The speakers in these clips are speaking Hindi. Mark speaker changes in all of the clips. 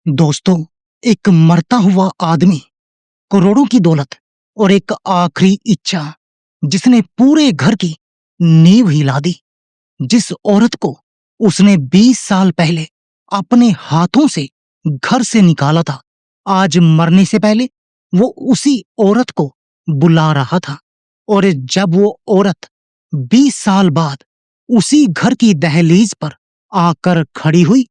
Speaker 1: दोस्तों, एक मरता हुआ आदमी, करोड़ों की दौलत और एक आखिरी इच्छा जिसने पूरे घर की नींव हिला दी। जिस औरत को उसने 20 साल पहले अपने हाथों से घर से निकाला था, आज मरने से पहले वो उसी औरत को बुला रहा था। और जब वो औरत 20 साल बाद उसी घर की दहलीज पर आकर खड़ी हुई,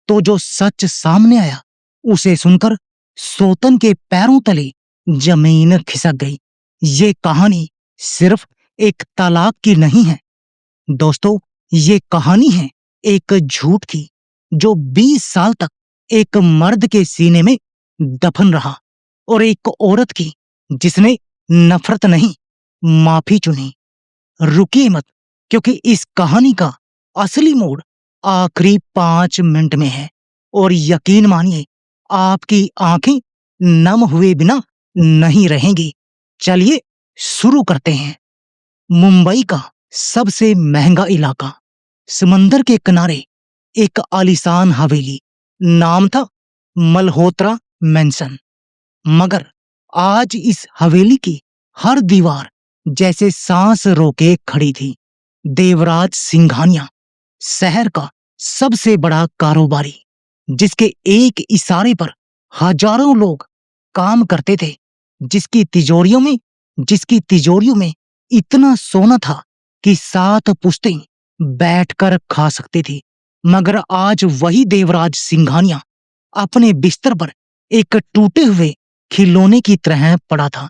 Speaker 1: तो जो सच सामने आया उसे सुनकर सोतन के पैरों तले जमीन खिसक गई। ये कहानी सिर्फ एक तालाब की नहीं है दोस्तों, ये कहानी है एक झूठ की जो 20 साल तक एक मर्द के सीने में दफन रहा, और एक औरत की जिसने नफरत नहीं, माफी चुनी। रुकिए मत, क्योंकि इस कहानी का असली मोड़ आखिरी 5 मिनट में है। और यकीन मानिए, आपकी आंखें नम हुए बिना नहीं रहेंगी। चलिए शुरू करते हैं। मुंबई का सबसे महंगा इलाका, समंदर के किनारे एक आलीशान हवेली, नाम था मल्होत्रा मैंसन। मगर आज इस हवेली की हर दीवार जैसे सांस रोके खड़ी थी। देवराज सिंघानिया, शहर का सबसे बड़ा कारोबारी, जिसके एक इशारे पर हजारों लोग काम करते थे, जिसकी तिजोरियों में इतना सोना था कि 7 पुश्तें बैठकर खा सकती थी। मगर आज वही देवराज सिंघानिया अपने बिस्तर पर एक टूटे हुए खिलौने की तरह पड़ा था।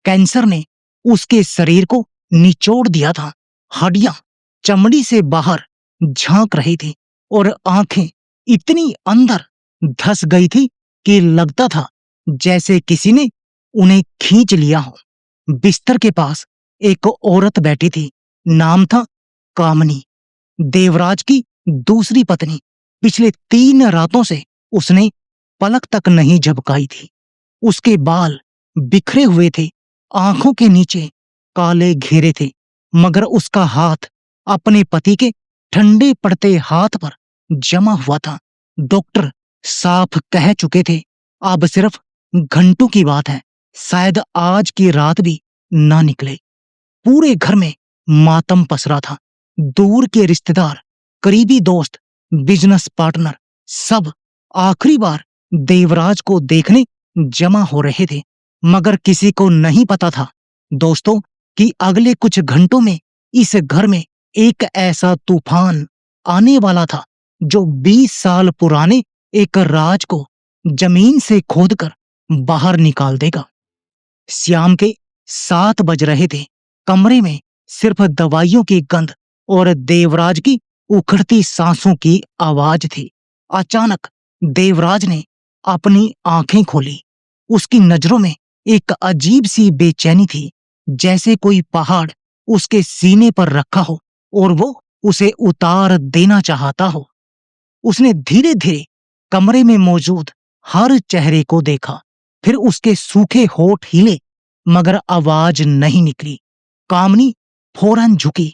Speaker 1: कैंसर ने उसके शरीर को निचोड़ दिया था। हड्डियां चमड़ी से बाहर झांक रही थी और आंखें इतनी अंदर धस गई थी कि लगता था जैसे किसी ने उन्हें खींच लिया हो। बिस्तर के पास एक औरत बैठी थी, नाम था कामनी, देवराज की दूसरी पत्नी। पिछले 3 रातों से उसने पलक तक नहीं झपकाई थी। उसके बाल बिखरे हुए थे, आंखों के नीचे काले घेरे थे, मगर उसका हाथ अपने पति के ठंडे पड़ते हाथ पर जमा हुआ था। डॉक्टर साफ कह चुके थे, अब सिर्फ घंटों की बात है, शायद आज की रात भी ना निकले। पूरे घर में मातम पसरा था। दूर के रिश्तेदार, करीबी दोस्त, बिजनेस पार्टनर, सब आखिरी बार देवराज को देखने जमा हो रहे थे। मगर किसी को नहीं पता था दोस्तों, कि अगले कुछ घंटों में इस घर में एक ऐसा तूफान आने वाला था जो 20 साल पुराने एक राज को जमीन से खोदकर बाहर निकाल देगा। शाम के 7 बज रहे थे। कमरे में सिर्फ दवाइयों की गंध और देवराज की उखड़ती सांसों की आवाज थी। अचानक देवराज ने अपनी आंखें खोली। उसकी नजरों में एक अजीब सी बेचैनी थी, जैसे कोई पहाड़ उसके सीने पर रखा हो और वो उसे उतार देना चाहता हो। उसने धीरे धीरे कमरे में मौजूद हर चेहरे को देखा, फिर उसके सूखे होठ हिले, मगर आवाज नहीं निकली। कामनी फौरन झुकी।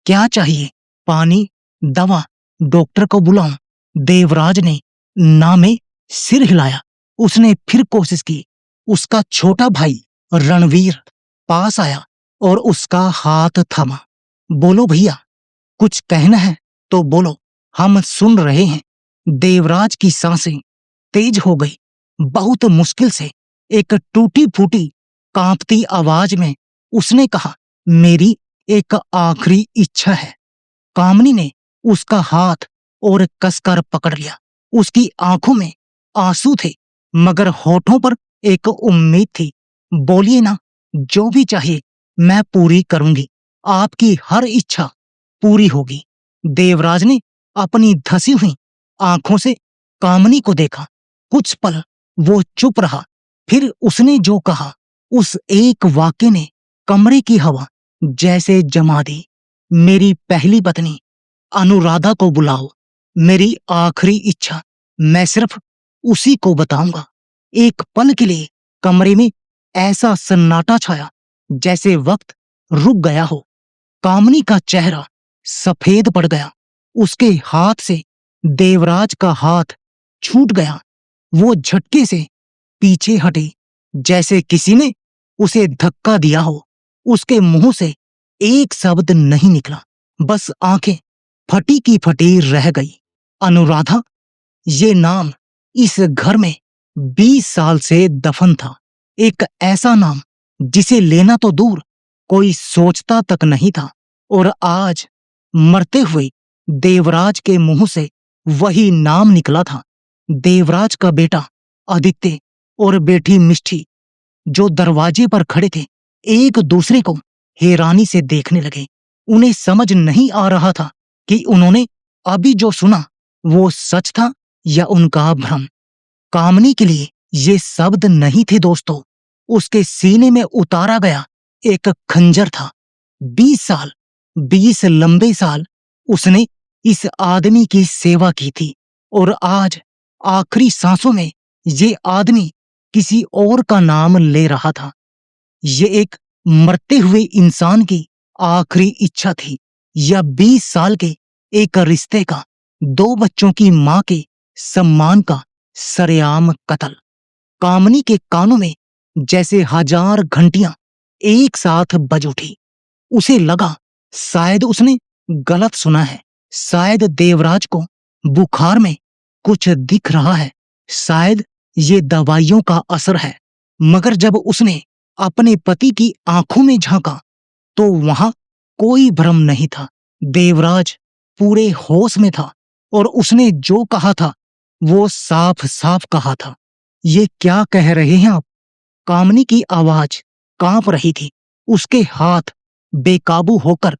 Speaker 1: क्या चाहिए? पानी, दवा, डॉक्टर को बुलाऊं? देवराज ने ना में सिर हिलाया। उसने फिर कोशिश की। उसका छोटा भाई रणवीर पास आया और उसका हाथ थामा। बोलो भैया, कुछ कहना है तो बोलो, हम सुन रहे हैं। देवराज की सांसें तेज हो गई। बहुत मुश्किल से एक टूटी फूटी कांपती आवाज में उसने कहा, मेरी एक आखिरी इच्छा है। कामनी ने उसका हाथ और कसकर पकड़ लिया। उसकी आंखों में आंसू थे, मगर होठों पर एक उम्मीद थी। बोलिए ना, जो भी चाहिए मैं पूरी करूंगी। आपकी हर इच्छा पूरी होगी। देवराज ने अपनी धसी हुई आंखों से कामनी को देखा। कुछ पल वो चुप रहा, फिर उसने जो कहा, उस एक वाक्य ने कमरे की हवा जैसे जमा दी। मेरी पहली पत्नी अनुराधा को बुलाओ। मेरी आखिरी इच्छा मैं सिर्फ उसी को बताऊंगा। एक पल के लिए कमरे में ऐसा सन्नाटा छाया जैसे वक्त रुक गया हो। कामनी का चेहरा सफेद पड़ गया। उसके हाथ से देवराज का हाथ छूट गया। वो झटके से पीछे हटे, जैसे किसी ने उसे धक्का दिया हो। उसके मुंह से एक शब्द नहीं निकला, बस आंखें फटी की फटी रह गई। अनुराधा, ये नाम इस घर में 20 साल से दफन था। एक ऐसा नाम जिसे लेना तो दूर, कोई सोचता तक नहीं था। और आज मरते हुए देवराज के मुंह से वही नाम निकला था। देवराज का बेटा आदित्य और बेटी मिष्टी, जो दरवाजे पर खड़े थे, एक दूसरे को हैरानी से देखने लगे। उन्हें समझ नहीं आ रहा था कि उन्होंने अभी जो सुना वो सच था या उनका भ्रम। कामनी के लिए ये शब्द नहीं थे दोस्तों, उसके सीने में उतारा गया एक खंजर था। 20 साल, 20 लंबे साल उसने इस आदमी की सेवा की थी, और आज आखिरी सांसों में ये आदमी किसी और का नाम ले रहा था। ये एक मरते हुए इंसान की आखिरी इच्छा थी, या 20 साल के एक रिश्ते का, 2 बच्चों की मां के सम्मान का सरेआम कत्ल। कामनी के कानों में जैसे 1000 घंटियां एक साथ बज उठी। उसे लगा शायद उसने गलत सुना है, शायद देवराज को बुखार में कुछ दिख रहा है, शायद ये दवाइयों का असर है। मगर जब उसने अपने पति की आंखों में झांका तो वहां कोई भ्रम नहीं था। देवराज पूरे होश में था, और उसने जो कहा था वो साफ साफ कहा था। ये क्या कह रहे हैं आप? कामनी की आवाज कांप रही थी, उसके हाथ बेकाबू होकर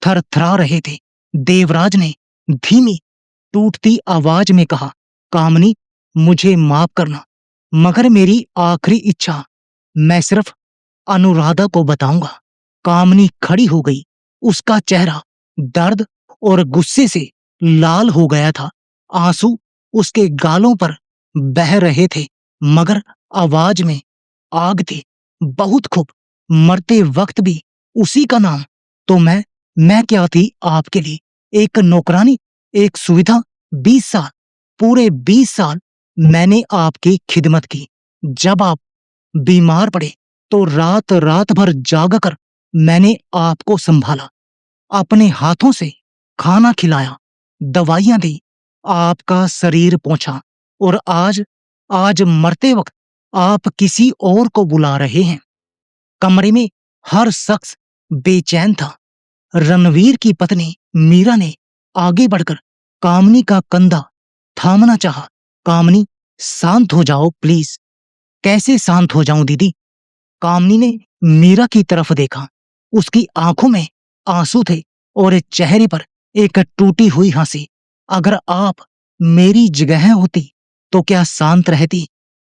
Speaker 1: थरथरा रहे थे। देवराज ने धीमी टूटती आवाज में कहा, कामनी, मुझे माफ करना, मगर मेरी आखिरी इच्छा मैं सिर्फ अनुराधा को बताऊंगा। कामनी खड़ी हो गई, उसका चेहरा दर्द और गुस्से से लाल हो गया था। आंसू उसके गालों पर बह रहे थे, मगर आवाज में आग थी। बहुत खूब, मरते वक्त भी उसी का नाम। तो मैं क्या थी आपके लिए? एक नौकरानी, एक सुविधा। 20 साल, पूरे 20 साल मैंने आपकी खिदमत की। जब आप बीमार पड़े तो रात रात भर जाग कर मैंने आपको संभाला, अपने हाथों से खाना खिलाया, दवाइयां दी, आपका शरीर पोंछा। और आज आज मरते वक्त आप किसी और को बुला रहे हैं। कमरे में हर शख्स बेचैन था। रणवीर की पत्नी मीरा ने आगे बढ़कर कामनी का कंधा थामना चाहा। कामनी, शांत हो जाओ प्लीज। कैसे शांत हो जाऊं दीदी? कामनी ने मीरा की तरफ देखा। उसकी आंखों में आंसू थे और चेहरे पर एक टूटी हुई हंसी। अगर आप मेरी जगह होती तो क्या शांत रहती?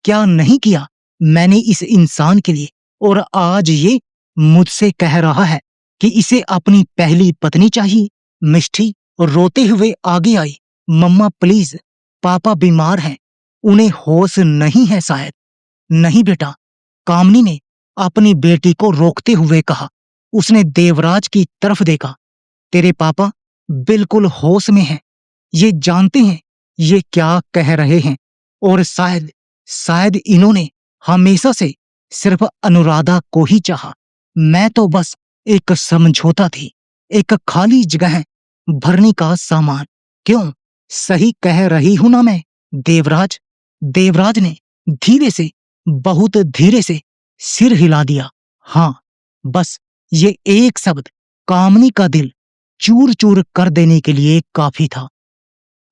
Speaker 1: क्या नहीं किया मैंने इस इंसान के लिए? और आज ये मुझसे कह रहा है कि इसे अपनी पहली पत्नी चाहिए। मिष्टी रोते हुए आगे आई। मम्मा प्लीज, पापा बीमार हैं, उन्हें होश नहीं है शायद। नहीं बेटा, कामनी ने अपनी बेटी को रोकते हुए कहा। उसने देवराज की तरफ देखा। तेरे पापा बिल्कुल होश में हैं, ये जानते हैं ये क्या कह रहे हैं, और शायद शायद इन्होंने हमेशा से सिर्फ अनुराधा को ही चाहा। मैं तो बस एक समझौता थी, एक खाली जगह भरने का सामान। क्यों, सही कह रही हूं ना मैं? देवराज देवराज ने धीरे से, बहुत धीरे से सिर हिला दिया। हाँ, बस ये एक शब्द कामनी का दिल चूर चूर कर देने के लिए काफी था।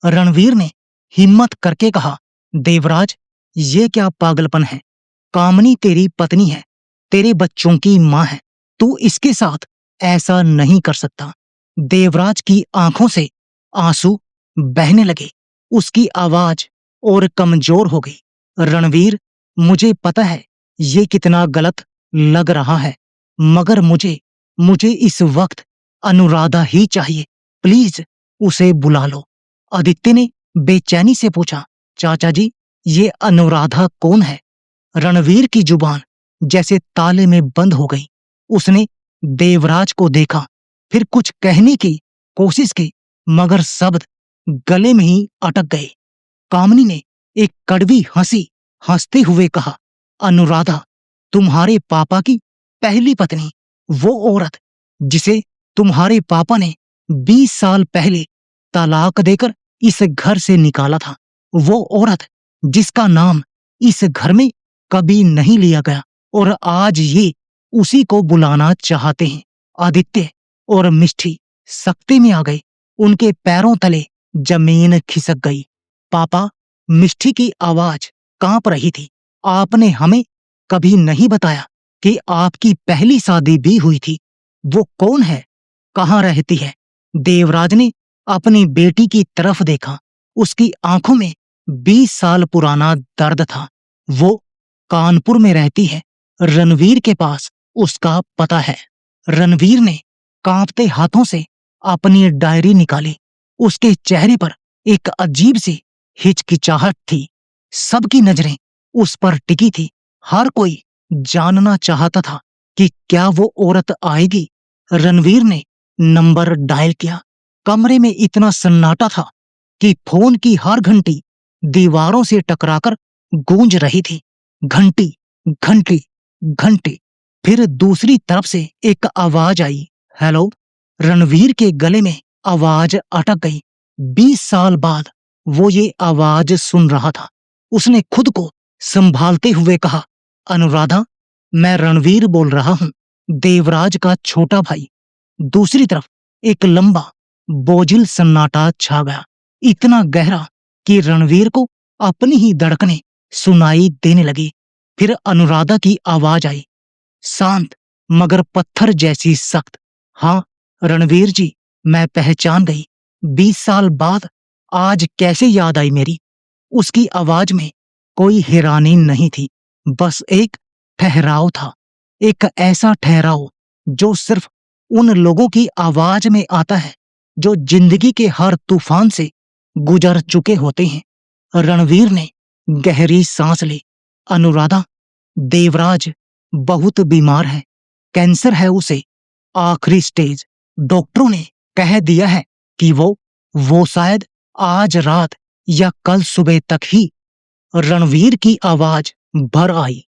Speaker 1: रणवीर ने हिम्मत करके कहा, देवराज, ये क्या पागलपन है? कामनी तेरी पत्नी है, तेरे बच्चों की मां है, तू इसके साथ ऐसा नहीं कर सकता। देवराज की आंखों से आंसू बहने लगे, उसकी आवाज और कमजोर हो गई। रणवीर, मुझे पता है ये कितना गलत लग रहा है, मगर मुझे मुझे इस वक्त अनुराधा ही चाहिए। प्लीज उसे बुला लो। आदित्य ने बेचैनी से पूछा, चाचा जी, ये अनुराधा कौन है? रणवीर की जुबान जैसे ताले में बंद हो गई। उसने देवराज को देखा, फिर कुछ कहने की कोशिश की, मगर शब्द गले में ही अटक गए। कामनी ने एक कड़वी हंसी हंसते हुए कहा, अनुराधा, तुम्हारे पापा की पहली पत्नी, वो औरत जिसे तुम्हारे पापा ने 20 साल पहले तलाक देकर इस घर से निकाला था, वो औरत जिसका नाम इस घर में कभी नहीं लिया गया, और आज ये उसी को बुलाना चाहते हैं। आदित्य और मिष्टी सकते में आ गए। उनके पैरों तले जमीन खिसक गई। पापा, मिष्टी की आवाज कांप रही थी। आपने हमें कभी नहीं बताया कि आपकी पहली शादी भी हुई थी। वो कौन है? कहाँ रहती है? देवराज ने अपनी बेटी की तरफ देखा। उसकी आंखों में 20 साल पुराना दर्द था। वो कानपुर में रहती है। रणवीर के पास उसका पता है। रणवीर ने कांपते हाथों से अपनी डायरी निकाली। उसके चेहरे पर एक अजीब सी हिचकिचाहट थी। सबकी नजरें उस पर टिकी थी। हर कोई जानना चाहता था कि क्या वो औरत आएगी। रणवीर ने नंबर डायल किया। कमरे में इतना सन्नाटा था कि फोन की हर घंटी दीवारों से टकराकर गूंज रही थी। घंटी, घंटी, घंटी। फिर दूसरी तरफ से एक आवाज आई, हेलो। रणवीर के गले में आवाज अटक गई। 20 साल बाद वो ये आवाज सुन रहा था। उसने खुद को संभालते हुए कहा, अनुराधा, मैं रणवीर बोल रहा हूं, देवराज का छोटा भाई। दूसरी तरफ एक लंबा बोझिल सन्नाटा छा गया, इतना गहरा कि रणवीर को अपनी ही धड़कनें सुनाई देने लगी। फिर अनुराधा की आवाज आई, शांत मगर पत्थर जैसी सख्त। हाँ रणवीर जी, मैं पहचान गई। 20 साल बाद आज कैसे याद आई मेरी। उसकी आवाज में कोई हैरानी नहीं थी, बस एक ठहराव था। एक ऐसा ठहराव जो सिर्फ उन लोगों की आवाज में आता है जो जिंदगी के हर तूफान से गुजर चुके होते हैं। रणवीर ने गहरी सांस ली। अनुराधा, देवराज बहुत बीमार है। कैंसर है उसे, आखिरी स्टेज। डॉक्टरों ने कह दिया है कि वो शायद आज रात या कल सुबह तक ही। रणवीर की आवाज भर आई।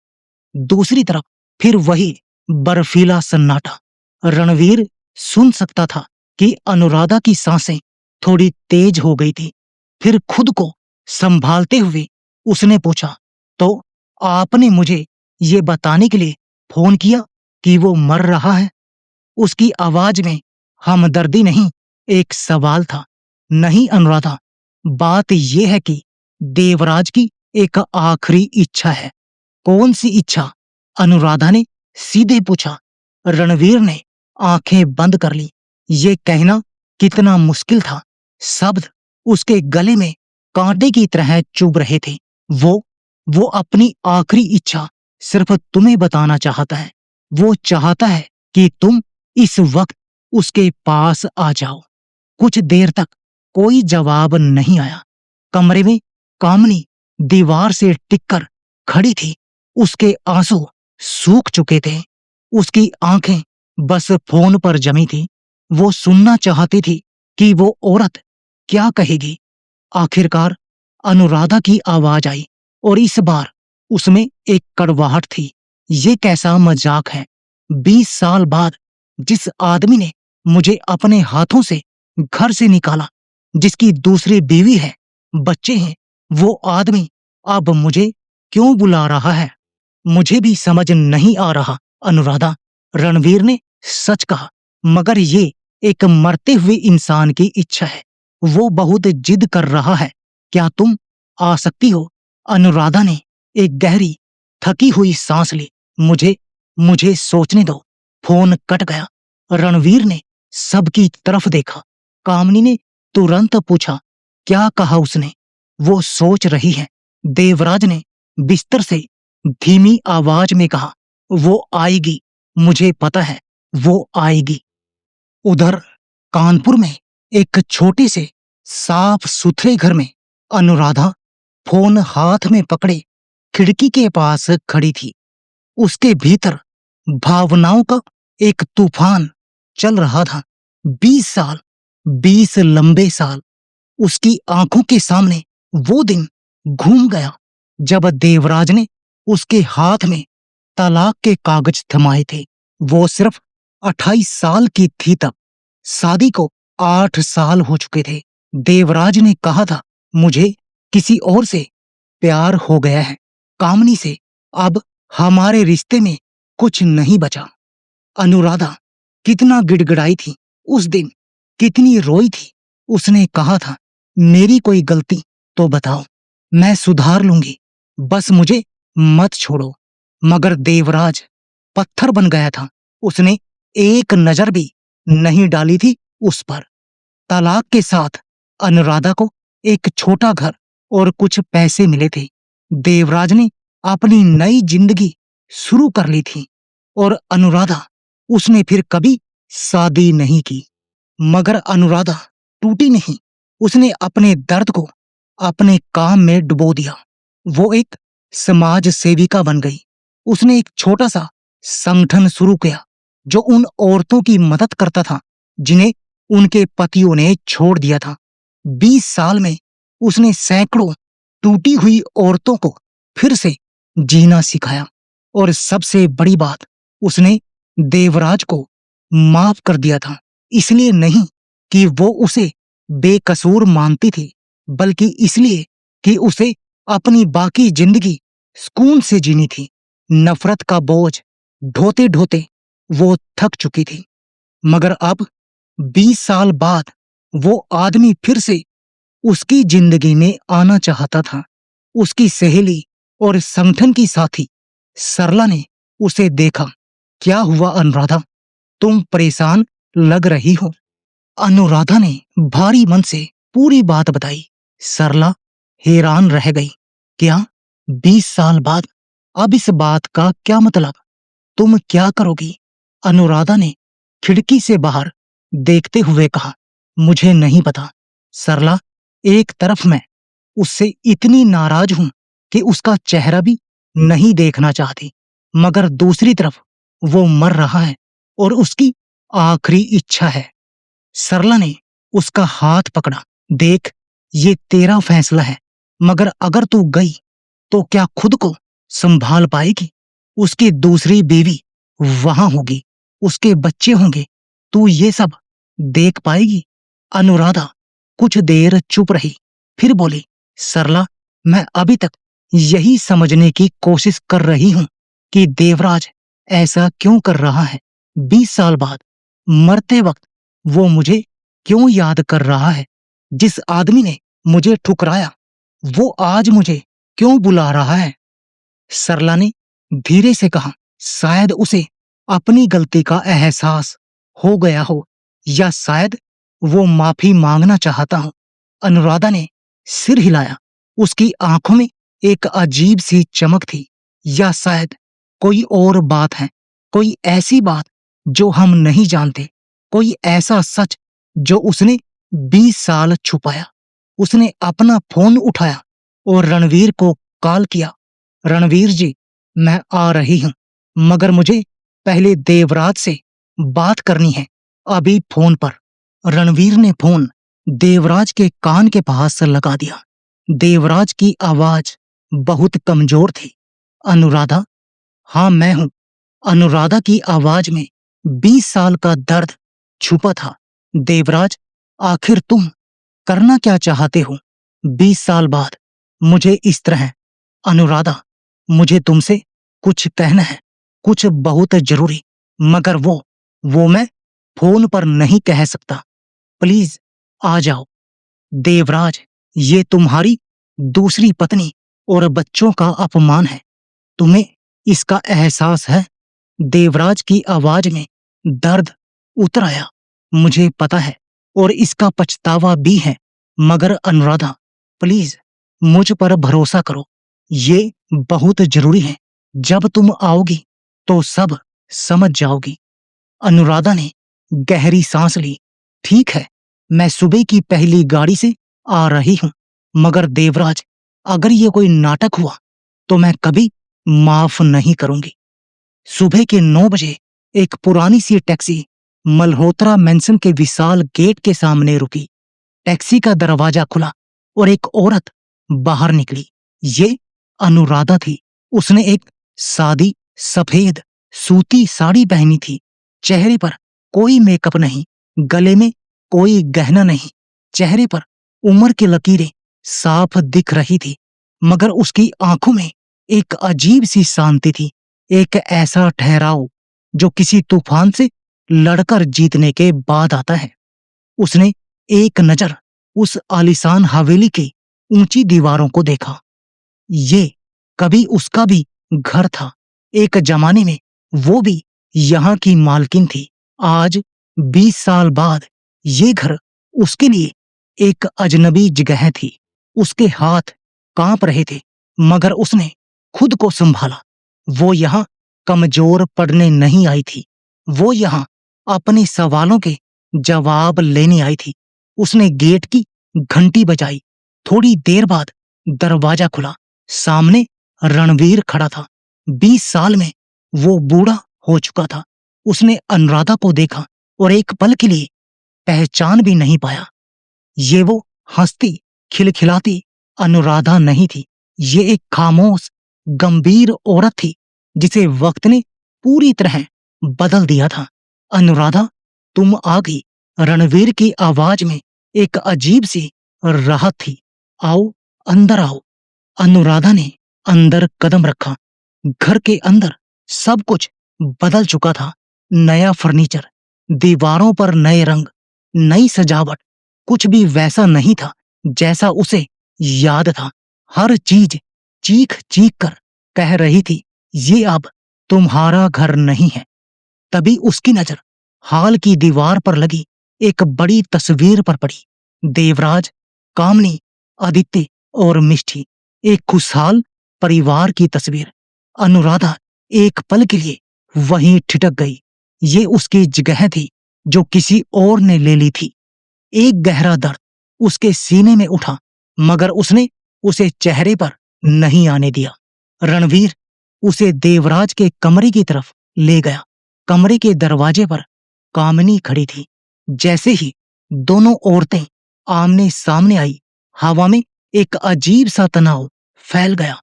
Speaker 1: दूसरी तरफ फिर वही बर्फीला सन्नाटा। रणवीर सुन सकता था कि अनुराधा की सांसें थोड़ी तेज हो गई थी। फिर खुद को संभालते हुए उसने पूछा, तो आपने मुझे ये बताने के लिए फोन किया कि वो मर रहा है? उसकी आवाज में हमदर्दी नहीं, एक सवाल था। नहीं अनुराधा, बात यह है कि देवराज की एक आखिरी इच्छा है। कौन सी इच्छा? अनुराधा ने सीधे पूछा। रणवीर ने आंखें बंद कर ली। ये कहना कितना मुश्किल था। शब्द उसके गले में कांटे की तरह चुभ रहे थे। वो अपनी आखिरी इच्छा सिर्फ तुम्हें बताना चाहता है। वो चाहता है कि तुम इस वक्त उसके पास आ जाओ। कुछ देर तक कोई जवाब नहीं आया। कमरे में कामनी दीवार से टिककर खड़ी थी। उसके आंसू सूख चुके थे। उसकी आंखें बस फोन पर जमी थी। वो सुनना चाहती थी कि वो औरत क्या कहेगी। आखिरकार अनुराधा की आवाज आई और इस बार उसमें एक कड़वाहट थी। ये कैसा मजाक है? 20 साल बाद जिस आदमी ने मुझे अपने हाथों से घर से निकाला, जिसकी दूसरी बीवी है, बच्चे हैं, वो आदमी अब मुझे क्यों बुला रहा है? मुझे भी समझ नहीं आ रहा अनुराधा। रणवीर ने सच कहा, मगर ये एक मरते हुए इंसान की इच्छा है। वो बहुत जिद कर रहा है। क्या तुम आ सकती हो? अनुराधा ने एक गहरी थकी हुई सांस ली। मुझे सोचने दो। फोन कट गया। रणवीर ने सबकी तरफ देखा। कामनी ने तुरंत पूछा, क्या कहा उसने? वो सोच रही है। देवराज ने बिस्तर से धीमी आवाज में कहा, वो आएगी, मुझे पता है, वो आएगी। उधर कानपुर में एक छोटे से साफ सुथरे घर में अनुराधा फोन हाथ में पकड़े खिड़की के पास खड़ी थी। उसके भीतर भावनाओं का एक तूफान चल रहा था। 20 साल, 20 लंबे साल। उसकी आंखों के सामने वो दिन घूम गया जब देवराज ने उसके हाथ में तलाक के कागज थमाए थे। वो सिर्फ 28 साल की थी तब। शादी को 8 साल हो चुके थे। देवराज ने कहा था, मुझे किसी और से प्यार हो गया है, कामनी से। अब हमारे रिश्ते में कुछ नहीं बचा। अनुराधा कितना गिड़गिड़ाई थी उस दिन, कितनी रोई थी। उसने कहा था, मेरी कोई गलती तो बताओ, मैं सुधार लूंगी, बस मुझे मत छोड़ो। मगर देवराज पत्थर बन गया था। उसने एक नजर भी नहीं डाली थी उस पर। तलाक के साथ अनुराधा को एक छोटा घर और कुछ पैसे मिले थे। देवराज ने अपनी नई जिंदगी शुरू कर ली थी और अनुराधा, उसने फिर कभी शादी नहीं की। मगर अनुराधा टूटी नहीं। उसने अपने दर्द को अपने काम में डुबो दिया। वो एक समाज सेविका बन गई। उसने एक छोटा सा संगठन शुरू किया जो उन औरतों की मदद करता था जिन्हें उनके पतियों ने छोड़ दिया था। 20 साल में उसने सैकड़ों टूटी हुई औरतों को फिर से जीना सिखाया। और सबसे बड़ी बात, उसने देवराज को माफ कर दिया था। इसलिए नहीं कि वो उसे बेकसूर मानती थी, बल्कि इसलिए कि उसे अपनी बाकी जिंदगी सुकून से जीनी थी। नफरत का बोझ ढोते ढोते वो थक चुकी थी। मगर अब 20 साल बाद वो आदमी फिर से उसकी जिंदगी में आना चाहता था। उसकी सहेली और संगठन की साथी सरला ने उसे देखा। क्या हुआ अनुराधा, तुम परेशान लग रही हो? अनुराधा ने भारी मन से पूरी बात बताई। सरला हैरान रह गई। क्या 20 साल बाद? अब इस बात का क्या मतलब? तुम क्या करोगी? अनुराधा ने खिड़की से बाहर देखते हुए कहा, मुझे नहीं पता सरला। एक तरफ मैं उससे इतनी नाराज हूं कि उसका चेहरा भी नहीं देखना चाहती, मगर दूसरी तरफ वो मर रहा है और उसकी आखिरी इच्छा है। सरला ने उसका हाथ पकड़ा। देख, ये तेरा फैसला है, मगर अगर तू गई तो क्या खुद को संभाल पाएगी? उसकी दूसरी बीवी वहां होगी, उसके बच्चे होंगे, तू ये सब देख पाएगी? अनुराधा कुछ देर चुप रही, फिर बोली, सरला, मैं अभी तक यही समझने की कोशिश कर रही हूं कि देवराज ऐसा क्यों कर रहा है। 20 साल बाद मरते वक्त वो मुझे क्यों याद कर रहा है? जिस आदमी ने मुझे ठुकराया, वो आज मुझे क्यों बुला रहा है? सरला ने धीरे से कहा, शायद उसे अपनी गलती का एहसास हो गया हो, या शायद वो माफी मांगना चाहता हो। अनुराधा ने सिर हिलाया। उसकी आंखों में एक अजीब सी चमक थी। या शायद कोई और बात है, कोई ऐसी बात जो हम नहीं जानते, कोई ऐसा सच जो उसने 20 साल छुपाया। उसने अपना फोन उठाया और रणवीर को कॉल किया। रणवीर जी, मैं आ रही हूं, मगर मुझे पहले देवराज से बात करनी है, अभी फोन पर। रणवीर ने फोन देवराज के कान के पास लगा दिया। देवराज की आवाज बहुत कमजोर थी। अनुराधा? हाँ, मैं हूं। अनुराधा की आवाज में 20 साल का दर्द छुपा था। देवराज, आखिर तुम करना क्या चाहते हो 20 साल बाद मुझे इस तरह? अनुराधा, मुझे तुमसे कुछ कहना है, कुछ बहुत जरूरी, मगर वो मैं फोन पर नहीं कह सकता। प्लीज आ जाओ। देवराज, ये तुम्हारी दूसरी पत्नी और बच्चों का अपमान है। तुम्हें इसका एहसास है? देवराज की आवाज में दर्द उतर आया। मुझे पता है और इसका पछतावा भी है, मगर अनुराधा, प्लीज मुझ पर भरोसा करो। ये बहुत जरूरी है। जब तुम आओगी तो सब समझ जाओगी। अनुराधा ने गहरी सांस ली। ठीक है, मैं सुबह की पहली गाड़ी से आ रही हूं, मगर देवराज, अगर ये कोई नाटक हुआ तो मैं कभी माफ नहीं करूंगी। सुबह के 9 बजे एक पुरानी सी टैक्सी मल्होत्रा मैंसन के विशाल गेट के सामने रुकी। टैक्सी का दरवाजा खुला और एक औरत बाहर निकली। ये अनुराधा थी। उसने एक सादी सफेद सूती साड़ी पहनी थी। चेहरे पर कोई मेकअप नहीं, गले में कोई गहना नहीं। चेहरे पर उम्र की लकीरें साफ दिख रही थी, मगर उसकी आंखों में एक अजीब सी शांति थी, एक ऐसा ठहराव जो किसी तूफान से लड़कर जीतने के बाद आता है। उसने एक नजर उस आलीशान हवेली की ऊंची दीवारों को देखा। ये कभी उसका भी घर था। एक जमाने में वो भी यहाँ की मालकिन थी। आज 20 साल बाद ये घर उसके लिए एक अजनबी जगह थी। उसके हाथ कांप रहे थे, मगर उसने खुद को संभाला। वो यहाँ कमजोर पड़ने नहीं आई थी। वो यहाँ अपने सवालों के जवाब लेने आई थी। उसने गेट की घंटी बजाई। थोड़ी देर बाद दरवाजा खुला। सामने रणवीर खड़ा था। 20 साल में वो बूढ़ा हो चुका था। उसने अनुराधा को देखा और एक पल के लिए पहचान भी नहीं पाया। ये वो हंसती खिलखिलाती अनुराधा नहीं थी। ये एक खामोश गंभीर औरत थी जिसे वक्त ने पूरी तरह बदल दिया था। अनुराधा, तुम आ गई। रणवीर की आवाज में एक अजीब सी राहत थी। आओ, अंदर आओ। अनुराधा ने अंदर कदम रखा। घर के अंदर सब कुछ बदल चुका था। नया फर्नीचर, दीवारों पर नए रंग, नई सजावट। कुछ भी वैसा नहीं था जैसा उसे याद था। हर चीज चीख चीख कर कह रही थी, ये अब तुम्हारा घर नहीं है। तभी उसकी नजर हाल की दीवार पर लगी एक बड़ी तस्वीर पर पड़ी। देवराज, कामनी, आदित्य और मिष्टी, एक खुशहाल परिवार की तस्वीर। अनुराधा एक पल के लिए वहीं ठिठक गई। ये उसकी जगह थी जो किसी और ने ले ली थी। एक गहरा दर्द उसके सीने में उठा, मगर उसने उसे चेहरे पर नहीं आने दिया। रणवीर उसे देवराज के कमरे की तरफ ले गया। कमरे के दरवाजे पर कामिनी खड़ी थी। जैसे ही दोनों औरतें आमने सामने आई, हवा में एक अजीब सा तनाव फैल गया।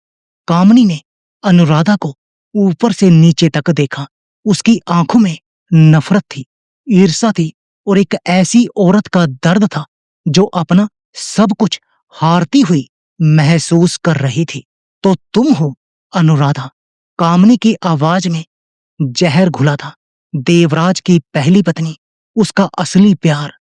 Speaker 1: कामिनी ने अनुराधा को ऊपर से नीचे तक देखा। उसकी आंखों में नफरत थी, ईर्ष्या थी और एक ऐसी औरत का दर्द था जो अपना सब कुछ हारती हुई महसूस कर रही थी। तो तुम हो अनुराधा? कामिनी की आवाज में जहर घुला था। देवराज की पहली पत्नी, उसका असली प्यार।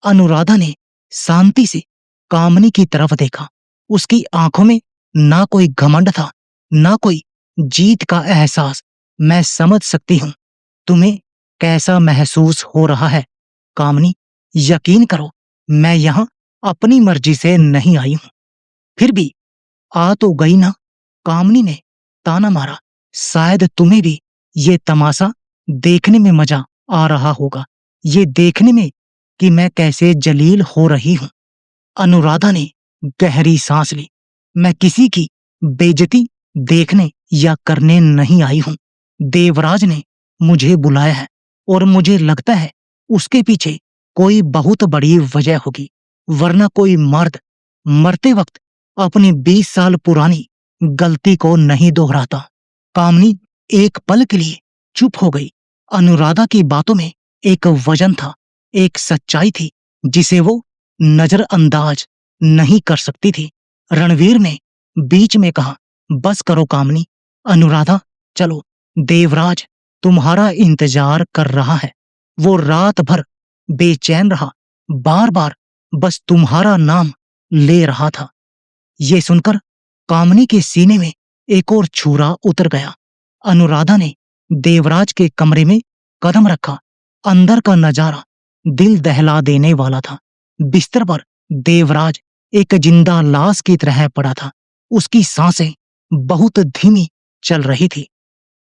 Speaker 1: अनुराधा ने शांति से कामिनी की तरफ देखा। उसकी आंखों में ना कोई घमंड था, ना कोई जीत का एहसास। मैं समझ सकती हूं तुम्हें कैसा महसूस हो रहा है कामिनी। यकीन करो, मैं यहां अपनी मर्जी से नहीं आई हूं। फिर भी आ तो गई ना, कामिनी ने ताना मारा। शायद तुम्हें भी ये तमाशा देखने में मजा आ रहा होगा, ये देखने में कि मैं कैसे जलील हो रही हूं। अनुराधा ने गहरी सांस ली। मैं किसी की बेइज्जती देखने या करने नहीं आई हूं। देवराज ने मुझे बुलाया है और मुझे लगता है उसके पीछे कोई बहुत बड़ी वजह होगी, वरना कोई मर्द मरते वक्त अपनी 20 साल पुरानी गलती को नहीं दोहराता। कामिनी एक पल के लिए चुप हो गई। अनुराधा की बातों में एक वजन था, एक सच्चाई थी जिसे वो नजरअंदाज नहीं कर सकती थी। रणवीर ने बीच में कहा, बस करो कामिनी। अनुराधा, चलो, देवराज तुम्हारा इंतजार कर रहा है। वो रात भर बेचैन रहा, बार बार बस तुम्हारा नाम ले रहा था। ये सुनकर कामिनी के सीने में एक और छुरा उतर गया। अनुराधा ने देवराज के कमरे में कदम रखा। अंदर का नजारा दिल दहला देने वाला था। बिस्तर पर देवराज एक जिंदा लाश की तरह पड़ा था। उसकी सांसें बहुत धीमी चल रही थी।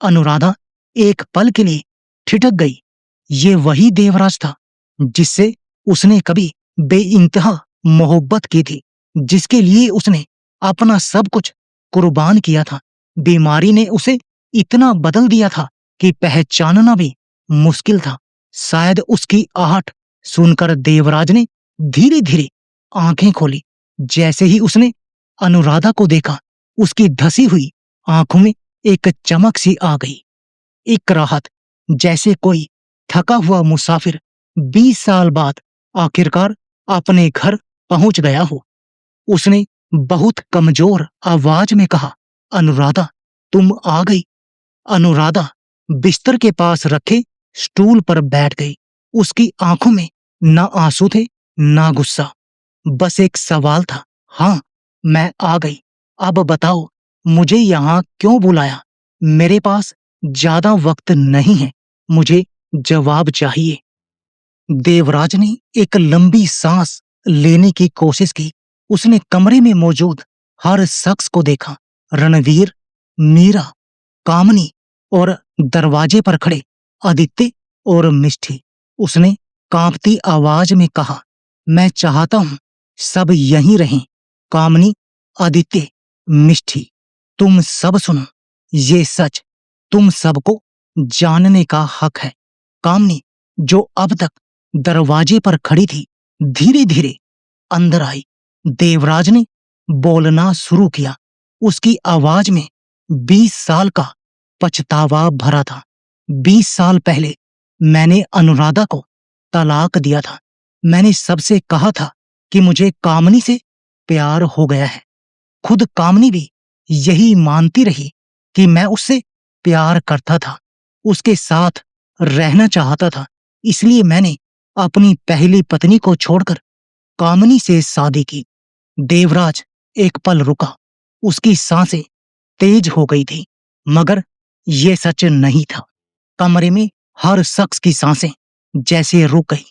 Speaker 1: अनुराधा एक पल के लिए ठिठक गई। ये वही देवराज था जिससे उसने कभी बेइंतहा मोहब्बत की थी, जिसके लिए उसने अपना सब कुछ कुर्बान किया था। बीमारी ने उसे इतना बदल दिया था कि पहचानना भी मुश्किल था। शायद उसकी आहट सुनकर देवराज ने धीरे धीरे आंखें खोली। जैसे ही उसने अनुराधा को देखा, उसकी धसी हुई आंखों में एक चमक सी आ गई, एक राहत, जैसे कोई थका हुआ मुसाफिर 20 साल बाद आखिरकार अपने घर पहुंच गया हो। उसने बहुत कमजोर आवाज में कहा, अनुराधा, तुम आ गई। अनुराधा बिस्तर के पास रखे स्टूल पर बैठ गई। उसकी आंखों में ना आंसू थे, ना गुस्सा, बस एक सवाल था। हाँ, मैं आ गई। अब बताओ, मुझे यहाँ क्यों बुलाया? मेरे पास ज्यादा वक्त नहीं है, मुझे जवाब चाहिए। देवराज ने एक लंबी सांस लेने की कोशिश की। उसने कमरे में मौजूद हर शख्स को देखा, रणवीर, मीरा, कामनी और दरवाजे पर खड़े आदित्य और मिष्ठी। उसने कांपती आवाज में कहा, मैं चाहता हूं सब यहीं रहें। कामनी, आदित्य, मिष्ठी, तुम सब सुनो, ये सच तुम सबको जानने का हक है। कामनी, जो अब तक दरवाजे पर खड़ी थी, धीरे धीरे अंदर आई। देवराज ने बोलना शुरू किया। उसकी आवाज में 20 साल का पछतावा भरा था। 20 साल पहले मैंने अनुराधा को तलाक दिया था। मैंने सबसे कहा था कि मुझे कामनी से प्यार हो गया है। खुद कामनी भी यही मानती रही कि मैं उससे प्यार करता था, उसके साथ रहना चाहता था। इसलिए मैंने अपनी पहली पत्नी को छोड़कर कामनी से शादी की। देवराज एक पल रुका। उसकी सांसें तेज हो गई थी, मगर यह सच नहीं था। कमरे में हर शख्स की सांसें जैसे रुक गई।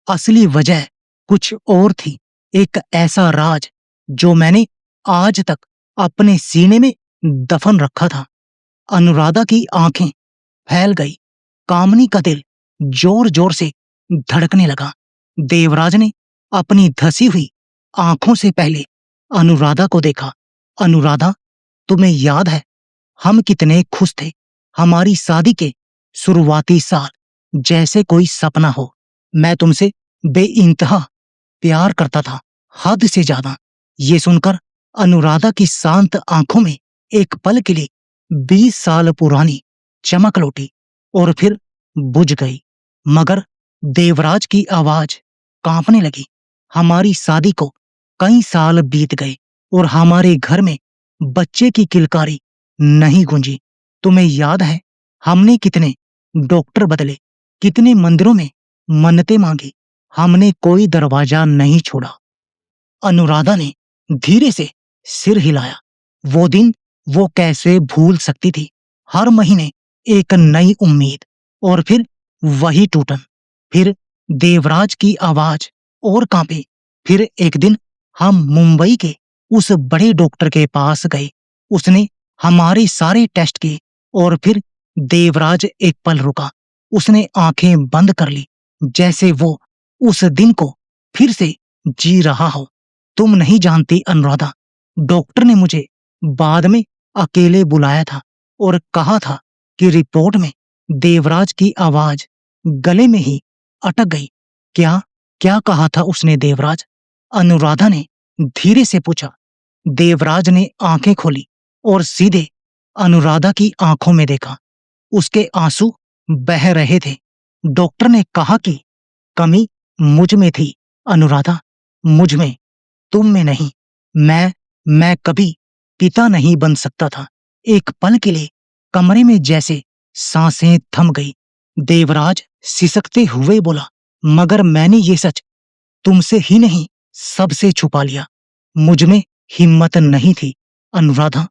Speaker 1: असली वजह कुछ और थी, एक ऐसा राज जो मैंने आज तक अपने सीने में दफन रखा था। अनुराधा की आंखें फैल गई। कामनी का दिल जोर जोर से धड़कने लगा। देवराज ने अपनी धसी हुई आंखों से पहले अनुराधा को देखा। अनुराधा, तुम्हें याद है हम कितने खुश थे? हमारी शादी के शुरुआती साल जैसे कोई सपना हो। मैं तुमसे बेइंतहा प्यार करता था, हद से ज्यादा। ये सुनकर अनुराधा की शांत आंखों में एक पल के लिए 20 साल पुरानी चमक लौटी और फिर बुझ गई। मगर देवराज की आवाज कांपने लगी। हमारी शादी को कई साल बीत गए और हमारे घर में बच्चे की किलकारी नहीं गूंजी। तुम्हें याद है हमने कितने डॉक्टर बदले, कितने मंदिरों में मन्नतें मांगी, हमने कोई दरवाजा नहीं छोड़ा। अनुराधा ने धीरे से सिर हिलाया। वो दिन वो कैसे भूल सकती थी? हर महीने एक नई उम्मीद और फिर वही टूटन। फिर देवराज की आवाज और कांपी। फिर एक दिन हम मुंबई के उस बड़े डॉक्टर के पास गए। उसने हमारे सारे टेस्ट किए और फिर देवराज एक पल रुका। उसने आंखें बंद कर ली, जैसे वो उस दिन को फिर से जी रहा हो। तुम नहीं जानती अनुराधा, डॉक्टर ने मुझे बाद में अकेले बुलाया था और कहा था कि रिपोर्ट में देवराज की आवाज गले में ही अटक गई। क्या क्या कहा था उसने देवराज? अनुराधा ने धीरे से पूछा। देवराज ने आंखें खोली और सीधे अनुराधा की आंखों में देखा। उसके आंसू बह रहे थे। डॉक्टर ने कहा कि कमी मुझ में थी अनुराधा, मुझ में, तुम में नहीं। मैं कभी पिता नहीं बन सकता था। एक पल के लिए कमरे में जैसे सांसें थम गई। देवराज सिसकते हुए बोला, मगर मैंने ये सच तुमसे ही नहीं, सबसे छुपा लिया। मुझ में हिम्मत नहीं थी अनुराधा।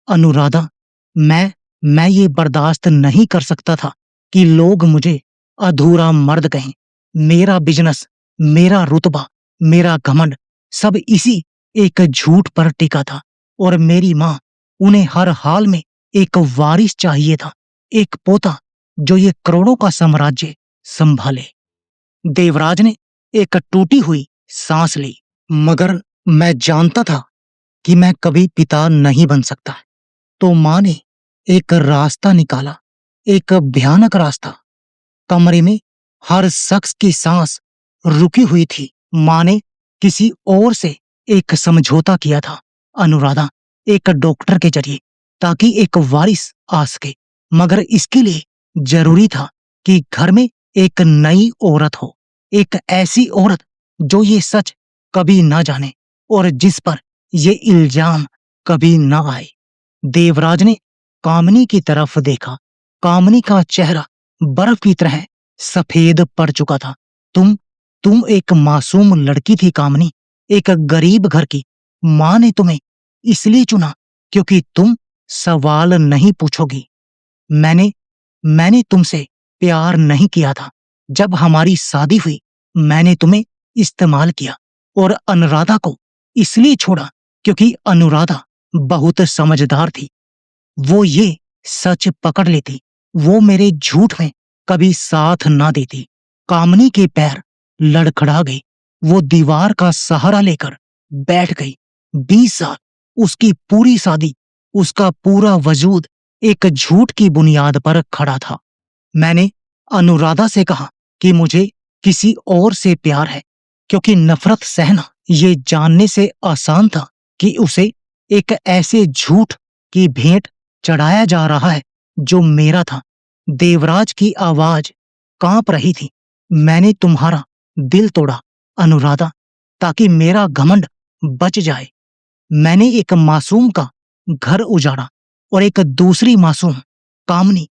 Speaker 1: अनुराधा, मैं ये बर्दाश्त नहीं कर सकता था कि लोग मुझे अधूरा मर्द कहें। मेरा बिजनेस, मेरा रुतबा, मेरा घमंड सब इसी एक झूठ पर टिका था। और मेरी माँ, उन्हें हर हाल में एक वारिस चाहिए था, एक पोता जो ये करोड़ों का साम्राज्य संभाले। देवराज ने एक टूटी हुई सांस ली। मगर मैं जानता था कि मैं कभी पिता नहीं बन सकता। तो माँ ने एक रास्ता निकाला, एक भयानक रास्ता। कमरे में हर शख्स की सांस रुकी हुई थी। माँ ने किसी और से एक समझौता किया था। अनुराधा, एक डॉक्टर के जरिए, ताकि एक वारिस आ सके। मगर इसके लिए जरूरी था कि घर में एक नई औरत हो, एक ऐसी औरत जो ये सच कभी ना जाने और जिस पर ये इल्जाम कभी ना आए। देवराज ने कामिनी की तरफ देखा। कामिनी का चेहरा बर्फ की तरह सफेद पड़ चुका था। तुम एक मासूम लड़की थी कामिनी, एक गरीब घर की। माँ ने तुम्हें इसलिए चुना क्योंकि तुम सवाल नहीं पूछोगी। मैंने मैंने तुमसे प्यार नहीं किया था। जब हमारी शादी हुई, मैंने तुम्हें इस्तेमाल किया और अनुराधा को इसलिए छोड़ा क्योंकि अनुराधा बहुत समझदार थी। वो ये सच पकड़ लेती, वो मेरे झूठ में कभी साथ ना देती। कामनी के पैर लड़खड़ा गए। वो दीवार का सहारा लेकर बैठ गई। 20 साल, उसकी पूरी शादी, उसका पूरा वजूद एक झूठ की बुनियाद पर खड़ा था। मैंने अनुराधा से कहा कि मुझे किसी और से प्यार है, क्योंकि नफरत सहना ये जानने से आसान था कि उसे एक ऐसे झूठ की भेंट चढ़ाया जा रहा है जो मेरा था। देवराज की आवाज कांप रही थी। मैंने तुम्हारा दिल तोड़ा अनुराधा, ताकि मेरा घमंड बच जाए। मैंने एक मासूम का घर उजाड़ा और एक दूसरी मासूम, कामनी,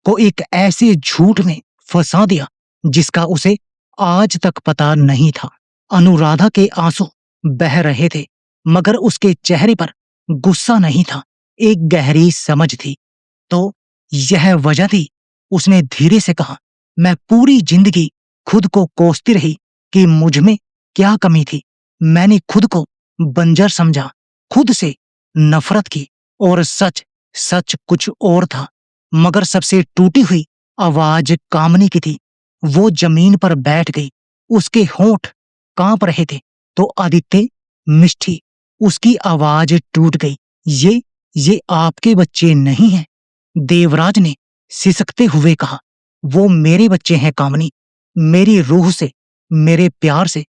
Speaker 1: को एक ऐसे झूठ में फंसा दिया जिसका उसे आज तक पता नहीं था। अनुराधा के आंसू बह रहे थे, मगर उसके चेहरे पर गुस्सा नहीं था, एक गहरी समझ थी। तो यह वजह थी, उसने धीरे से कहा। मैं पूरी जिंदगी खुद को कोसती रही कि मुझ में क्या कमी थी। मैंने खुद को बंजर समझा, खुद से नफरत की, और सच सच कुछ और था। मगर सबसे टूटी हुई आवाज कामनी की थी। वो जमीन पर बैठ गई। उसके होंठ कांप रहे थे। तो आदित्य, मिष्ठी, उसकी आवाज टूट गई। ये आपके बच्चे नहीं हैं। देवराज ने सिसकते हुए कहा। वो मेरे बच्चे हैं कामनी, मेरी रूह से, मेरे प्यार से।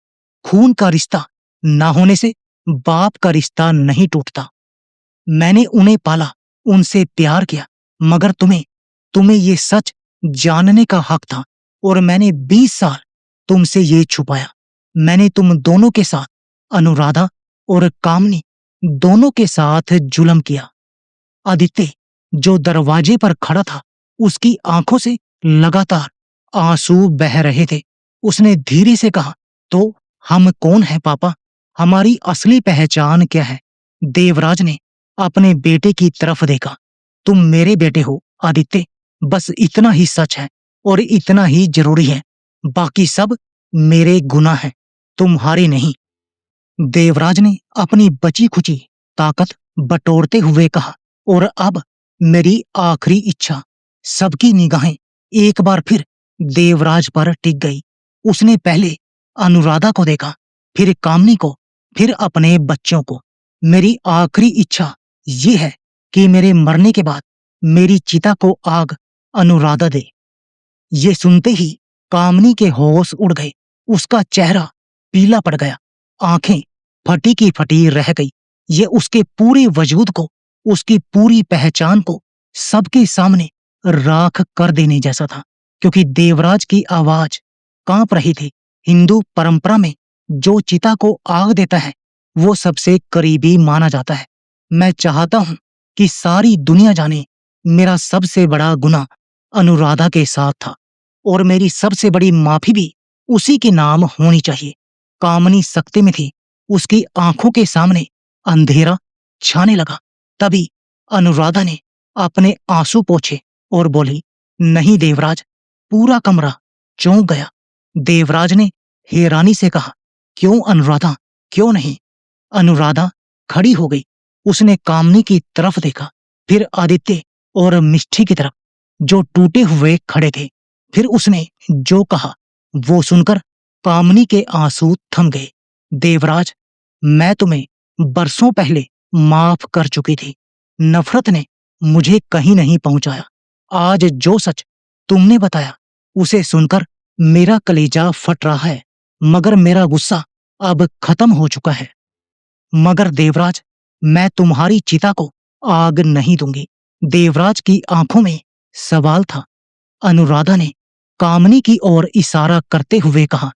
Speaker 1: खून का रिश्ता ना होने से बाप का रिश्ता नहीं टूटता। मैंने उन्हें पाला, उनसे प्यार किया, मगर तुम्हें ये सच जानने का हक था, और मैंने 20 साल तुमसे ये छुपाया। मैंने तुम दोनों के साथ, अनुराधा और कामनी, दोनों के साथ जुल्म किया। आदित्य, जो दरवाजे पर खड़ा था, उसकी आंखों से लगातार आंसू बह रहे थे। उसने धीरे से कहा, तो हम कौन हैं पापा? हमारी असली पहचान क्या है? देवराज ने अपने बेटे की तरफ देखा। तुम मेरे बेटे हो आदित्य, बस इतना ही सच है और इतना ही जरूरी है। बाकी सब मेरे गुनाह हैं, तुम्हारे नहीं। देवराज ने अपनी बची खुची ताकत बटोरते हुए कहा, और अब मेरी आखिरी इच्छा। सबकी निगाहें एक बार फिर देवराज पर टिक गई। उसने पहले अनुराधा को देखा, फिर कामनी को, फिर अपने बच्चों को। मेरी आखिरी इच्छा ये है कि मेरे मरने के बाद मेरी चिता को आग अनुराधा दे। ये सुनते ही कामनी के होश उड़ गए। उसका चेहरा पीला पड़ गया, आंखें फटी की फटी रह गई। ये उसके पूरे वजूद को, उसकी पूरी पहचान को सबके सामने राख कर देने जैसा था, क्योंकि देवराज की आवाज कांप रही थी। हिंदू परंपरा में जो चिता को आग देता है वो सबसे करीबी माना जाता है। मैं चाहता हूं कि सारी दुनिया जाने, मेरा सबसे बड़ा गुनाह अनुराधा के साथ था, और मेरी सबसे बड़ी माफी भी उसी के नाम होनी चाहिए। कामनी सकते में थी। उसकी आंखों के सामने अंधेरा छाने लगा। तभी अनुराधा ने अपने आंसू पोंछे और बोली, नहीं देवराज। पूरा कमरा चौंक गया। देवराज ने हैरानी से कहा, क्यों अनुराधा, क्यों नहीं? अनुराधा खड़ी हो गई। उसने कामनी की तरफ देखा, फिर आदित्य और मिष्ठी की तरफ, जो टूटे हुए खड़े थे। फिर उसने जो कहा वो सुनकर कामनी के आंसू थम गए। देवराज, मैं तुम्हें बरसों पहले माफ कर चुकी थी। नफरत ने मुझे कहीं नहीं पहुंचाया। आज जो सच तुमने बताया उसे सुनकर मेरा कलेजा फट रहा है, मगर मेरा गुस्सा अब खत्म हो चुका है। मगर देवराज, मैं तुम्हारी चिता को आग नहीं दूंगी। देवराज की आंखों में सवाल था। अनुराधा ने कामनी की ओर इशारा करते हुए कहा,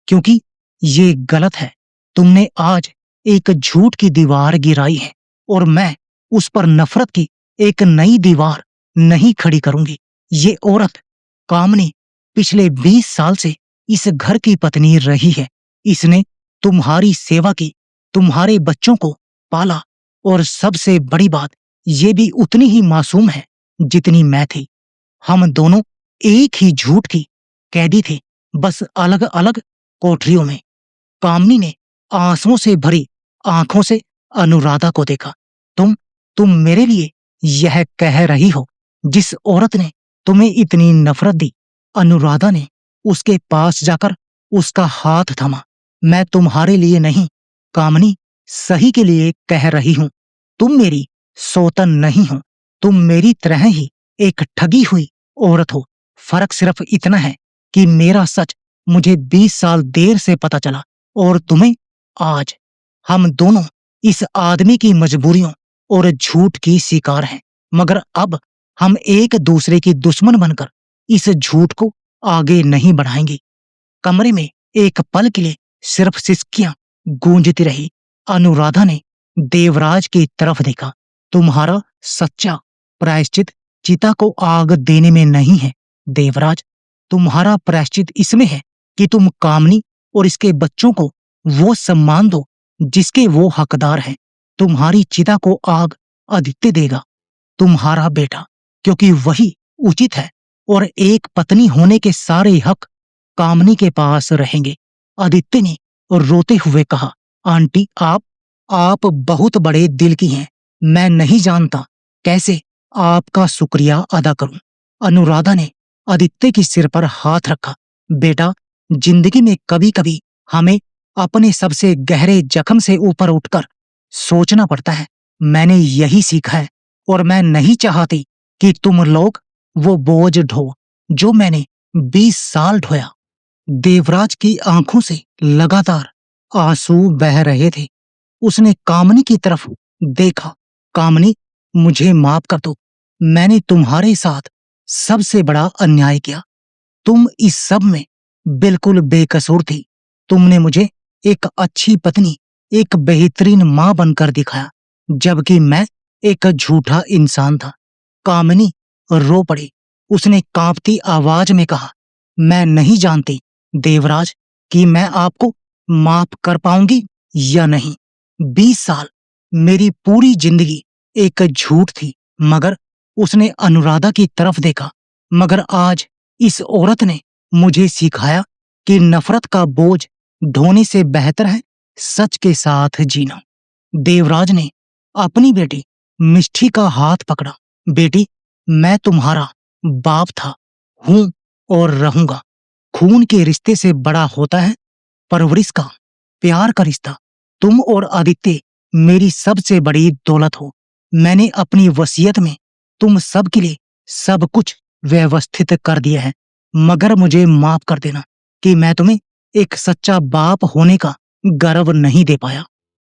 Speaker 1: क्योंकि ये गलत है। तुमने आज एक झूठ की दीवार गिराई है और मैं उस पर नफरत की एक नई दीवार नहीं खड़ी करूंगी। ये औरत कामनी पिछले 20 साल से इस घर की पत्नी रही है। इसने तुम्हारी सेवा की, तुम्हारे बच्चों को पाला, और सबसे बड़ी बात, ये भी उतनी ही मासूम है जितनी मैं थी। हम दोनों एक ही झूठ की कैदी थे, बस अलग अलग कोठरियों में। कामनी ने आंसुओं से भरी आंखों से अनुराधा को देखा। तुम मेरे लिए यह कह रही हो, जिस औरत ने तुम्हें इतनी नफरत दी। अनुराधा ने उसके पास जाकर उसका हाथ थामा। मैं तुम्हारे लिए नहीं, कामनी, सही के लिए कह रही हूं। तुम मेरी सौतन नहीं हो। तुम मेरी तरह ही एक ठगी हुई औरत हो। फर्क सिर्फ इतना है कि मेरा सच मुझे 20 साल देर से पता चला और तुम्हें आज। हम दोनों इस आदमी की मजबूरियों और झूठ की शिकार हैं, मगर अब हम एक दूसरे की दुश्मन बनकर इस झूठ को आगे नहीं बढ़ाएंगे। कमरे में एक पल के लिए सिर्फ सिसकियां गूंजती रही। अनुराधा ने देवराज की तरफ देखा। तुम्हारा सच्चा प्रायश्चित चिता को आग देने में नहीं है देवराज। तुम्हारा प्रायश्चित इसमें है कि तुम कामनी और इसके बच्चों को वो सम्मान दो जिसके वो हकदार हैं। तुम्हारी चिता को आग आदित्य देगा, तुम्हारा बेटा, क्योंकि वही उचित है, और एक पत्नी होने के सारे हक कामनी के पास रहेंगे। आदित्य ने रोते हुए कहा, आंटी, आप बहुत बड़े दिल की हैं। मैं नहीं जानता कैसे आपका शुक्रिया अदा करूं। अनुराधा ने आदित्य के सिर पर हाथ रखा। बेटा, जिंदगी में कभी कभी हमें अपने सबसे गहरे जख्म से ऊपर उठकर सोचना पड़ता है। मैंने यही सीखा है, और मैं नहीं चाहती कि तुम लोग वो बोझ ढो जो मैंने 20 साल ढोया। देवराज की आंखों से लगातार आंसू बह रहे थे। उसने कामनी की तरफ देखा। कामनी, मुझे माफ कर दो। मैंने तुम्हारे साथ सबसे बड़ा अन्याय किया। तुम इस सब में बिल्कुल बेकसूर थी। तुमने मुझे एक अच्छी पत्नी, एक बेहतरीन मां बनकर दिखाया, जबकि मैं एक झूठा इंसान था। कामिनी रो पड़ी। उसने कांपती आवाज में कहा, मैं नहीं जानती देवराज कि मैं आपको माफ कर पाऊंगी या नहीं। 20 साल, मेरी पूरी जिंदगी एक झूठ थी। मगर उसने अनुराधा की तरफ देखा। मगर आज इस औरत ने मुझे सिखाया कि नफरत का बोझ ढोने से बेहतर है सच के साथ जीना। देवराज ने अपनी बेटी मिष्ठी का हाथ पकड़ा। बेटी, मैं तुम्हारा बाप था, हूं और रहूंगा। खून के रिश्ते से बड़ा होता है परवरिश का, प्यार का रिश्ता। तुम और आदित्य मेरी सबसे बड़ी दौलत हो। मैंने अपनी वसीयत में तुम सब के लिए सब कुछ व्यवस्थित कर दिया है। मगर मुझे माफ कर देना कि मैं तुम्हें एक सच्चा बाप होने का गर्व नहीं दे पाया।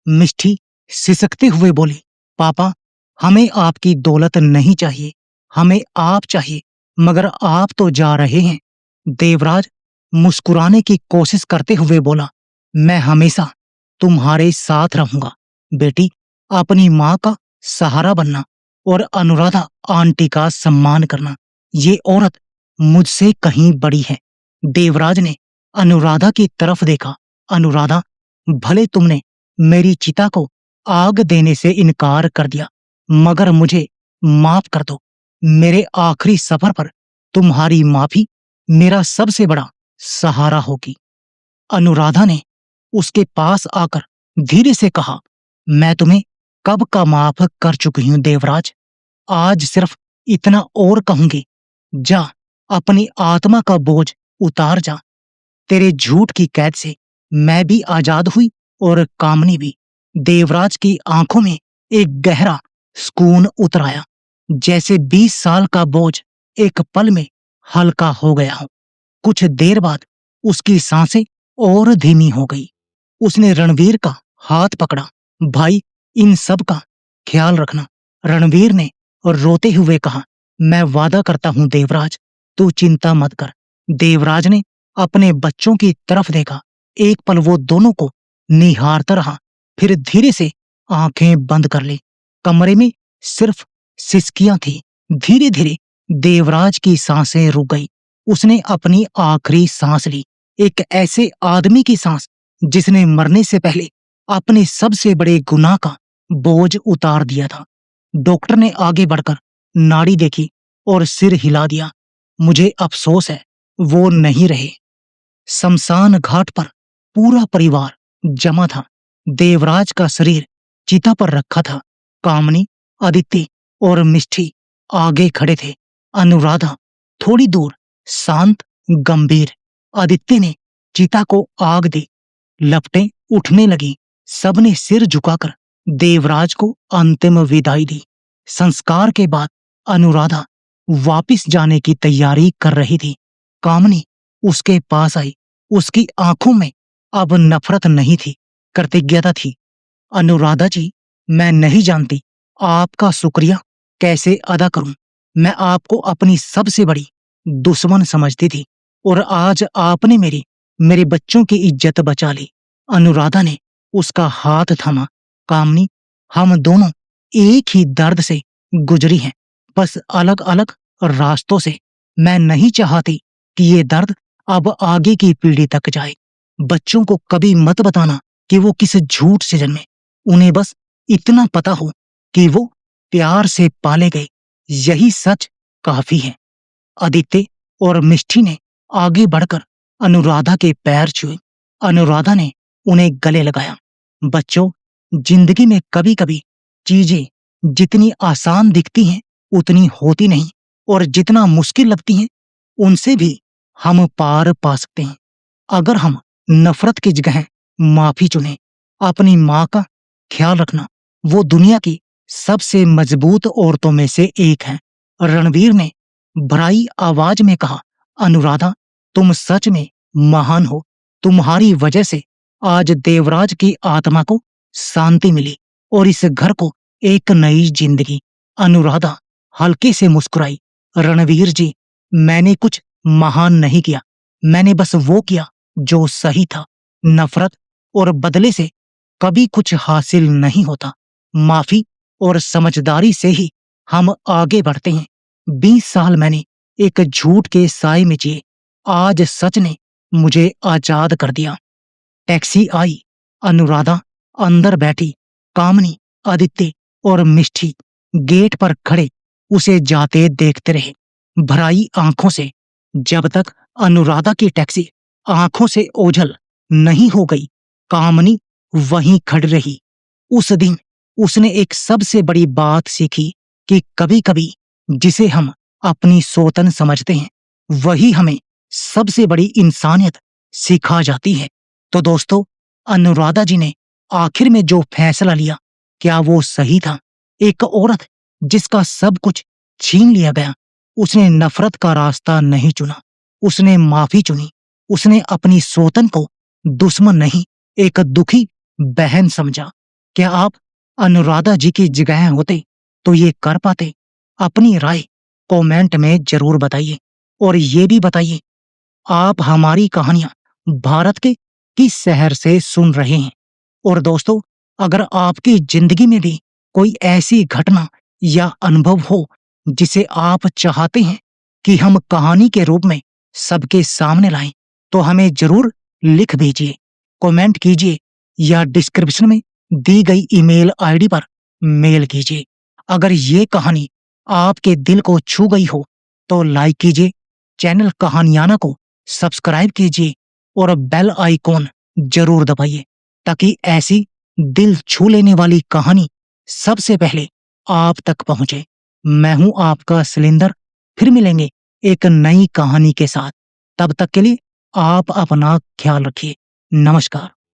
Speaker 1: मिष्ठी सिसकते हुए बोली, पापा, हमें आपकी दौलत नहीं चाहिए, हमें आप चाहिए। मगर आप तो जा रहे हैं। देवराज मुस्कुराने की कोशिश करते हुए बोला, मैं हमेशा तुम्हारे साथ रहूंगा। बेटी, अपनी मां का सहारा बनना और अनुराधा आंटी का सम्मान करना। ये औरत मुझसे कहीं बड़ी है। देवराज ने अनुराधा की तरफ देखा। अनुराधा, भले तुमने मेरी चिता को आग देने से इनकार कर दिया, मगर मुझे माफ कर दो। मेरे आखिरी सफर पर तुम्हारी माफी मेरा सबसे बड़ा सहारा होगी। अनुराधा ने उसके पास आकर धीरे से कहा, मैं तुम्हें कब का माफ कर चुकी हूं देवराज। आज सिर्फ इतना और कहूंगी, जा, अपनी आत्मा का बोझ उतार जा। तेरे झूठ की कैद से मैं भी आजाद हुई और कामनी भी। देवराज की आंखों में एक गहरा सुकून उतर आया, जैसे 20 साल का बोझ एक पल में हल्का हो गया हो। कुछ देर बाद उसकी सांसें और धीमी हो गई। उसने रणवीर का हाथ पकड़ा। भाई, इन सब का ख्याल रखना। रणवीर ने रोते हुए कहा, मैं वादा करता हूं देवराज, तू चिंता मत कर। देवराज ने अपने बच्चों की तरफ देखा। एक पल वो दोनों को निहारता रहा, फिर धीरे से आंखें बंद कर ली। कमरे में सिर्फ सिसकियां थी। धीरे धीरे देवराज की सांसें रुक गई। उसने अपनी आखिरी सांस ली, एक ऐसे आदमी की सांस जिसने मरने से पहले अपने सबसे बड़े गुनाह का बोझ उतार दिया था। डॉक्टर ने आगे बढ़कर नाड़ी देखी और सिर हिला दिया। मुझे अफसोस है, वो नहीं रहे। शमशान घाट पर पूरा परिवार जमा था। देवराज का शरीर चिता पर रखा था। कामनी, अदिति और मिष्ठी आगे खड़े थे। अनुराधा थोड़ी दूर, शांत, गंभीर। अदिति ने चिता को आग दी। लपटें उठने लगी। सबने सिर झुकाकर देवराज को अंतिम विदाई दी। संस्कार के बाद अनुराधा वापिस जाने की तैयारी कर रही थी। कामनी उसके पास आई। उसकी आंखों में अब नफरत नहीं थी, कृतज्ञता थी। अनुराधा जी, मैं नहीं जानती आपका शुक्रिया कैसे अदा करूं। मैं आपको अपनी सबसे बड़ी दुश्मन समझती थी और आज आपने मेरे बच्चों की इज्जत बचा ली। अनुराधा ने उसका हाथ थामा। कामनी, हम दोनों एक ही दर्द से गुजरी हैं, बस अलग अलग रास्तों से। मैं नहीं चाहती कि ये दर्द अब आगे की पीढ़ी तक जाए। बच्चों को कभी मत बताना कि वो किस झूठ से जन्मे। उन्हें बस इतना पता हो कि वो प्यार से पाले गए, यही सच काफी है। आदित्य और मिष्ठी ने आगे बढ़कर अनुराधा के पैर छुए। अनुराधा ने उन्हें गले लगाया। बच्चों, जिंदगी में कभी कभी चीजें जितनी आसान दिखती हैं उतनी होती नहीं, और जितना मुश्किल लगती हैं उनसे भी हम पार पा सकते हैं अगर हम नफरत की जगह माफी चुनें। अपनी माँ का ख्याल रखना, वो दुनिया की सबसे मजबूत औरतों में से एक है। रणवीर ने भराई आवाज में कहा, अनुराधा, तुम सच में महान हो। तुम्हारी वजह से आज देवराज की आत्मा को शांति मिली और इस घर को एक नई जिंदगी। अनुराधा हल्के से मुस्कुराई। रणवीर जी, मैंने कुछ महान नहीं किया, मैंने बस वो किया जो सही था। नफरत और बदले से कभी कुछ हासिल नहीं होता। माफी और समझदारी से ही हम आगे बढ़ते हैं। 20 साल मैंने एक झूठ के साए में जिए, आज सच ने मुझे आजाद कर दिया। टैक्सी आई। अनुराधा अंदर बैठी। कामनी, आदित्य और मिष्ठी गेट पर खड़े उसे जाते देखते रहे, भराई आंखों से। जब तक अनुराधा की टैक्सी आंखों से ओझल नहीं हो गई, कामनी वहीं खड़ी रही। उस दिन उसने एक सबसे बड़ी बात सीखी कि कभी-कभी जिसे हम अपनी सोतन समझते हैं, वही हमें सबसे बड़ी इंसानियत सिखा जाती है। तो दोस्तों, अनुराधा जी ने आखिर में जो फैसला लिया, क्या वो सही था? एक औरत जिसका सब कुछ छीन लिया गया, उसने नफरत का रास्ता नहीं चुना, उसने माफी चुनी। उसने अपनी सोतन को दुश्मन नहीं, एक दुखी बहन समझा। क्या आप अनुराधा जी की जगह होते तो ये कर पाते? अपनी राय कमेंट में जरूर बताइए, और ये भी बताइए आप हमारी कहानियां भारत के किस शहर से सुन रहे हैं। और दोस्तों, अगर आपकी जिंदगी में भी कोई ऐसी घटना या अनुभव हो जिसे आप चाहते हैं कि हम कहानी के रूप में सबके सामने लाएं, तो हमें जरूर लिख भेजिए, कमेंट कीजिए या डिस्क्रिप्शन में दी गई ईमेल आईडी पर मेल कीजिए। अगर ये कहानी आपके दिल को छू गई हो तो लाइक कीजिए, चैनल कहानियाना को सब्सक्राइब कीजिए और बेल आइकॉन जरूर दबाइए, ताकि ऐसी दिल छू लेने वाली कहानी सबसे पहले आप तक पहुंचे। मैं हूं आपका सिलेंडर। फिर मिलेंगे एक नई कहानी के साथ। तब तक के लिए आप अपना ख्याल रखिए। नमस्कार।